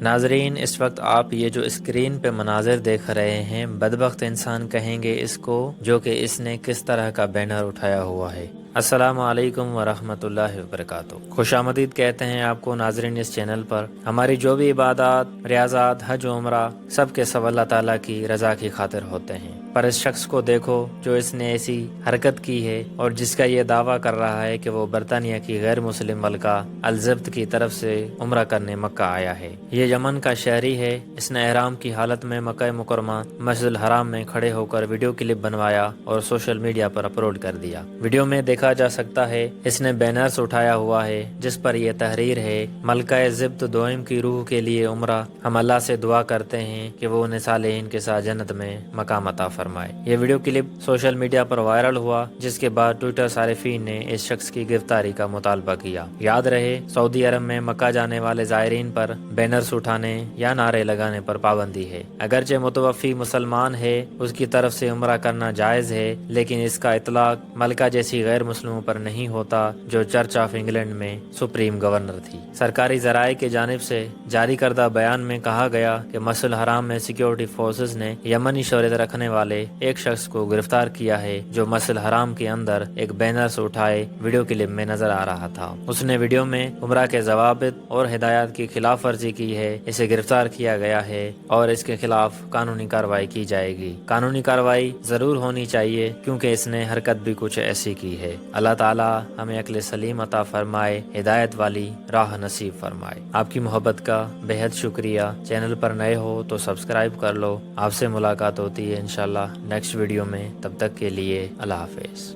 ناظرین، اس وقت آپ یہ جو اسکرین پہ مناظر دیکھ رہے ہیں، بدبخت انسان کہیں گے اس کو جو کہ اس نے کس طرح کا بینر اٹھایا ہوا ہے۔ السلام علیکم ورحمۃ اللہ وبرکاتہ۔ خوش آمدید کہتے ہیں آپ کو ناظرین اس چینل پر۔ ہماری جو بھی عبادات، ریاضات، حج و عمرہ سب کے سب اللہ تعالیٰ کی رضا کی خاطر ہوتے ہیں، پر اس شخص کو دیکھو جو اس نے ایسی حرکت کی ہے اور جس کا یہ دعویٰ کر رہا ہے کہ وہ برطانیہ کی غیر مسلم ملکہ الزبت کی طرف سے عمرہ کرنے مکہ آیا ہے۔ یہ یمن کا شہری ہے۔ اس نے احرام کی حالت میں مکہ مکرمہ مسجد الحرام میں کھڑے ہو کر ویڈیو کلپ بنوایا اور سوشل میڈیا پر اپلوڈ کر دیا۔ ویڈیو میں دیکھا جا سکتا ہے اس نے بینرز اٹھایا ہوا ہے جس پر یہ تحریر ہے: ملکہ زبت دوئم کی روح کے لیے عمرہ، ہم اللہ سے دعا کرتے ہیں کہ وہ انہیں صالحین کے ساتھ جنت میں مقام عطا فرمائے۔ یہ ویڈیو کلپ سوشل میڈیا پر وائرل ہوا، جس کے بعد ٹویٹر صارفین نے اس شخص کی گرفتاری کا مطالبہ کیا۔ یاد رہے، سعودی عرب میں مکہ جانے والے زائرین پر بینرز اٹھانے یا نعرے لگانے پر پابندی ہے۔ اگرچہ متوفی مسلمان ہے، اس کی طرف سے عمرہ کرنا جائز ہے، لیکن اس کا اطلاق ملکہ جیسی غیر مسلموں پر نہیں ہوتا جو چرچ آف انگلینڈ میں سپریم گورنر تھی۔ سرکاری ذرائع کی جانب سے جاری کردہ بیان میں کہا گیا کہ مسجد الحرام میں سیکیورٹی فورسز نے یمنی شہریت رکھنے والے ایک شخص کو گرفتار کیا ہے جو مسجد الحرام کے اندر ایک بینر سے اٹھائے ویڈیو کلپ میں نظر آ رہا تھا۔ اس نے ویڈیو میں عمرہ کے ضوابط اور ہدایات کی خلاف ورزی کی ہے۔ اسے گرفتار کیا گیا ہے اور اس کے خلاف قانونی کارروائی کی جائے گی۔ قانونی کارروائی ضرور ہونی چاہیے کیونکہ اس نے حرکت بھی کچھ ایسی کی ہے۔ اللہ تعالی ہمیں عقل سلیم عطا فرمائے، ہدایت والی راہ نصیب فرمائے۔ آپ کی محبت کا بے حد شکریہ۔ چینل پر نئے ہو تو سبسکرائب کر لو۔ آپ سے ملاقات ہوتی ہے انشاءاللہ نیکسٹ ویڈیو میں، تب تک کے لیے اللہ حافظ۔